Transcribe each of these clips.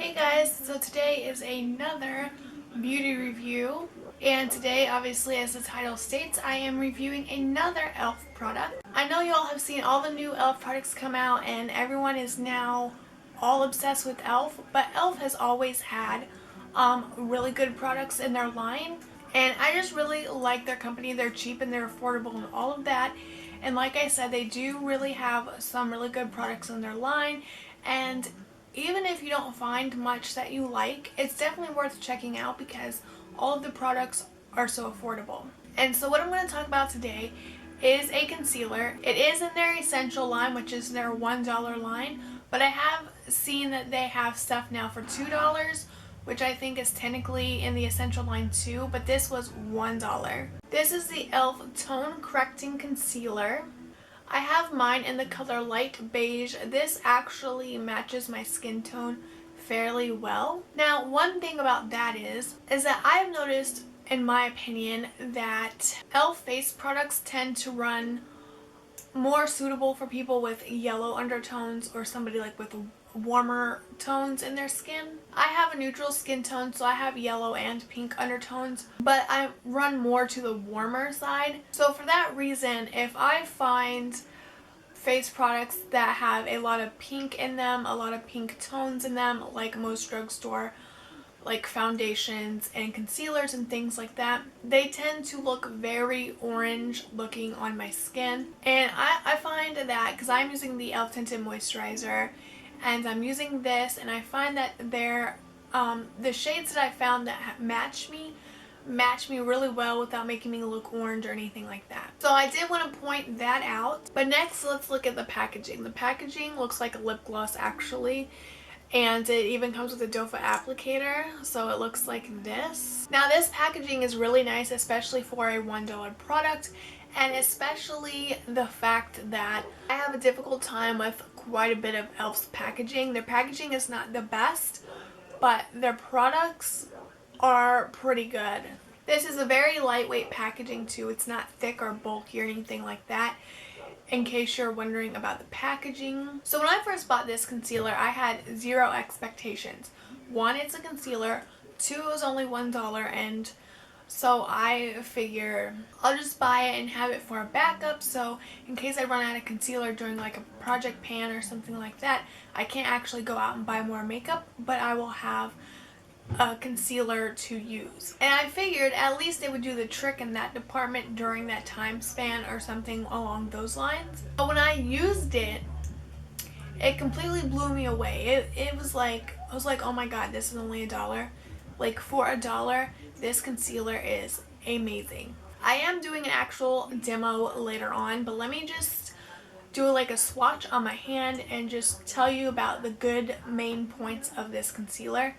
Hey guys, so today is another beauty review, and today, obviously, as the title states, I am reviewing another e.l.f. product. I know you all have seen all the new e.l.f. products come out and everyone is now all obsessed with e.l.f., but e.l.f. has always had really good products in their line, and I just really like their company. They're cheap and they're affordable and all of that, and like I said, they do really have some really good products in their line, and even if you don't find much that you like, it's definitely worth checking out because all of the products are so affordable. And so what I'm going to talk about today is a concealer. It is in their Essential line, which is their $1 line, but I have seen that they have stuff now for $2, which I think is technically in the Essential line too, but this was $1. This is the e.l.f. Tone Correcting Concealer. I have mine in the color light beige. This actually matches my skin tone fairly well. Now, one thing about that is that I've noticed, in my opinion, that e.l.f. face products tend to run more suitable for people with yellow undertones or somebody like with warmer tones in their skin. I have a neutral skin tone, so I have yellow and pink undertones, but I run more to the warmer side. So for that reason, if I find face products that have a lot of pink in them, a lot of pink tones in them, like most drugstore like foundations and concealers and things like that, they tend to look very orange looking on my skin. And I find that because I'm using the e.l.f. tinted moisturizer and I'm using this, and I find that they're the shades that I found that match me really well without making me look orange or anything like that. So I did want to point that out. But next, let's look at the packaging. The packaging looks like a lip gloss actually, and it even comes with a doe foot applicator, so it looks like this. Now this packaging is really nice, especially for a $1 product, and especially the fact that I have a difficult time with quite a bit of e.l.f.'s packaging. Their packaging is not the best, but their products are pretty good. This is a very lightweight packaging too. It's not thick or bulky or anything like that, in case you're wondering about the packaging. So when I first bought this concealer, I had zero expectations. One, it's a concealer. Two, it was only $1, and so I figure I'll just buy it and have it for a backup, so in case I run out of concealer during like a project pan or something like that, I can't actually go out and buy more makeup, but I will have a concealer to use. And I figured at least it would do the trick in that department during that time span or something along those lines. But when I used it, it completely blew me away. It was like, I was like, oh my god, this is only $1. Like, for $1, this concealer is amazing. I am doing an actual demo later on, but let me just do like a swatch on my hand and just tell you about the good main points of this concealer.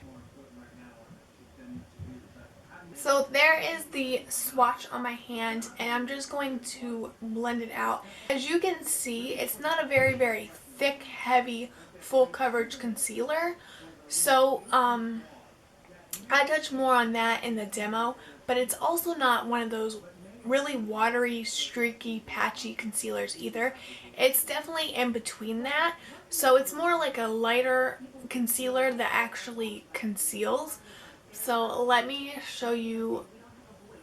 So there is the swatch on my hand, and I'm just going to blend it out. As you can see, it's not a very thick, heavy, full coverage concealer. So I touch more on that in the demo, but it's also not one of those really watery, streaky, patchy concealers either. It's definitely in between that. So it's more like a lighter concealer that actually conceals. So let me show you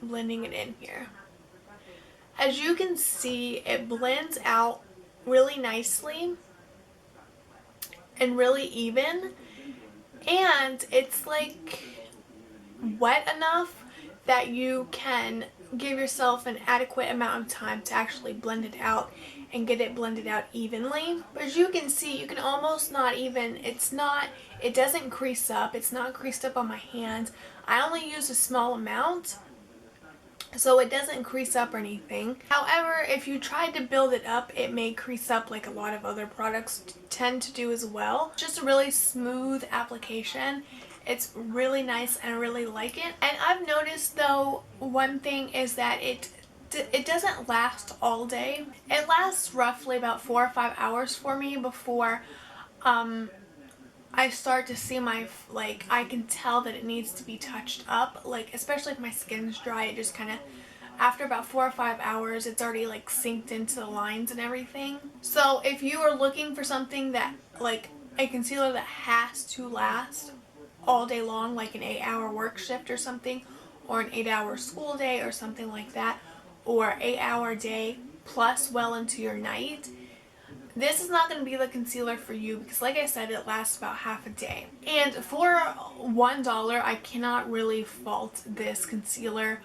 blending it in here. As you can see, it blends out really nicely and really even, and it's like wet enough that you can give yourself an adequate amount of time to actually blend it out and get it blended out evenly. But as you can see, you can almost not even, it doesn't crease up. It's not creased up on my hand. I only use a small amount, so it doesn't crease up or anything. However, if you tried to build it up, it may crease up like a lot of other products tend to do as well. Just a really smooth application. It's really nice and I really like it. And I've noticed though, one thing is that it doesn't last all day. It lasts roughly about 4 or 5 hours for me before I start to see my, like, I can tell that it needs to be touched up. Like, especially if my skin's dry, it just kind of, after about 4 or 5 hours, it's already like synced into the lines and everything. So if you are looking for something that like a concealer that has to last all day long, like an 8-hour work shift or something, or an 8-hour school day or something like that, or 8-hour day plus well into your night, this is not going to be the concealer for you, because like I said, it lasts about half a day. And for $1, I cannot really fault this concealer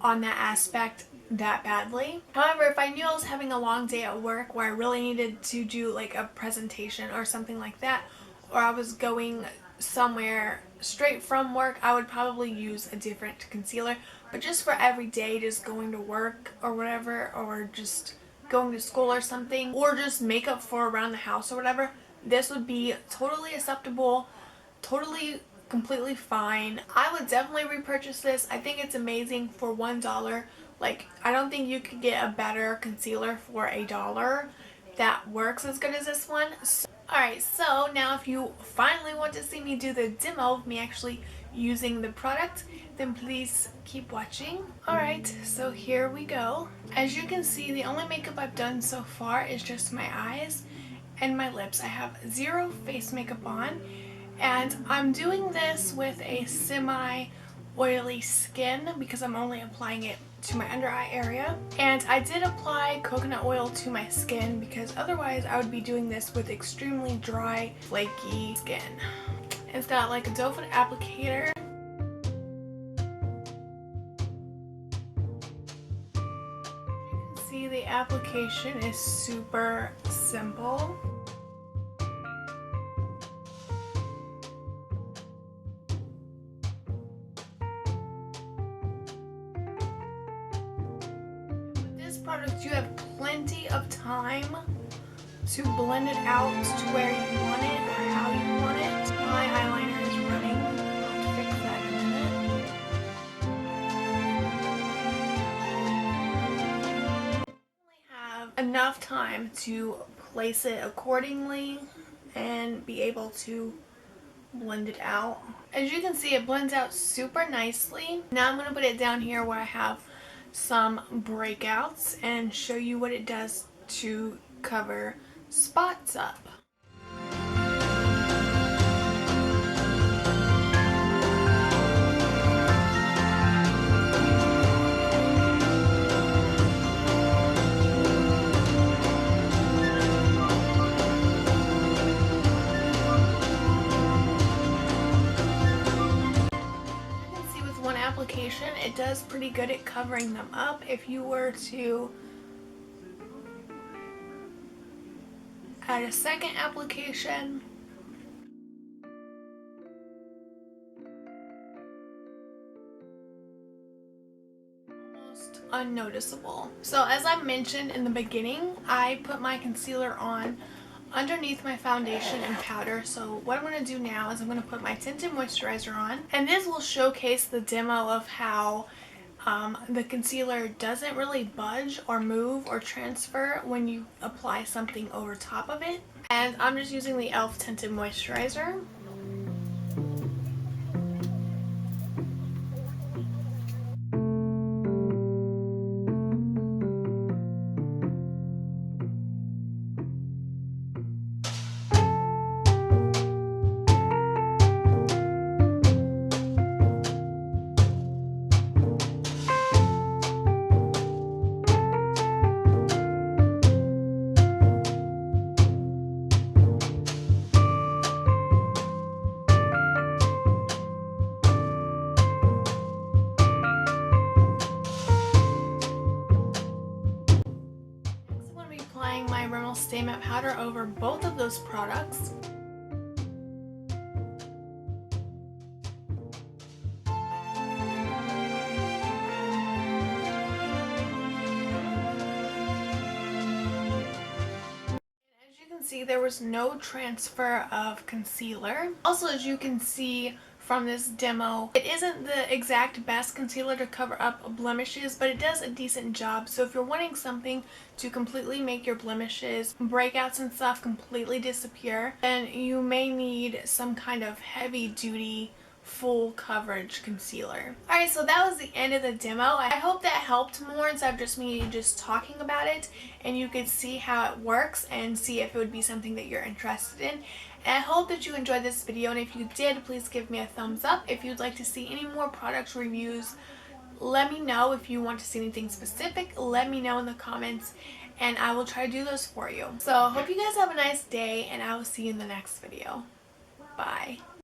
on that aspect that badly. However, if I knew I was having a long day at work where I really needed to do like a presentation or something like that, or I was going somewhere straight from work, I would probably use a different concealer. But just for every day, just going to work or whatever, or just going to school or something, or just makeup for around the house or whatever, this would be totally acceptable, totally completely fine. I would definitely repurchase this. I think it's amazing for $1. Like, I don't think you could get a better concealer for $1 that works as good as this one. Alright, so now if you finally want to see me do the demo of me actually using the product, then please keep watching. Alright, so here we go. As you can see, the only makeup I've done so far is just my eyes and my lips. I have zero face makeup on, and I'm doing this with a semi-oily skin because I'm only applying it to my under eye area. And I did apply coconut oil to my skin because otherwise I would be doing this with extremely dry, flaky skin. It's got like a doe foot applicator. You can see the application is super simple. With this product, you have plenty of time to blend it out to where you want it or how you want it. My eyeliner is running. I'll fix that in a minute. I have enough time to place it accordingly and be able to blend it out. As you can see, it blends out super nicely. Now I'm going to put it down here where I have some breakouts and show you what it does to cover spots up. Application, it does pretty good at covering them up. If you were to add a second application, almost unnoticeable. So as I mentioned in the beginning, I put my concealer on underneath my foundation and powder. So what I'm going to do now is I'm going to put my tinted moisturizer on, and this will showcase the demo of how the concealer doesn't really budge or move or transfer when you apply something over top of it. And I'm just using the e.l.f. tinted moisturizer. Applying my Rimmel Stay Matte Powder over both of those products. As you can see, there was no transfer of concealer. Also, as you can see from this demo, it isn't the exact best concealer to cover up blemishes, but it does a decent job. So if you're wanting something to completely make your blemishes, breakouts and stuff completely disappear, then you may need some kind of heavy duty full coverage concealer. Alright, so that was the end of the demo. I hope that helped more instead of just me just talking about it, and you could see how it works and see if it would be something that you're interested in. And I hope that you enjoyed this video, and if you did, please give me a thumbs up. If you'd like to see any more product reviews, let me know. If you want to see anything specific, let me know in the comments, and I will try to do those for you. So I hope you guys have a nice day, and I will see you in the next video. Bye.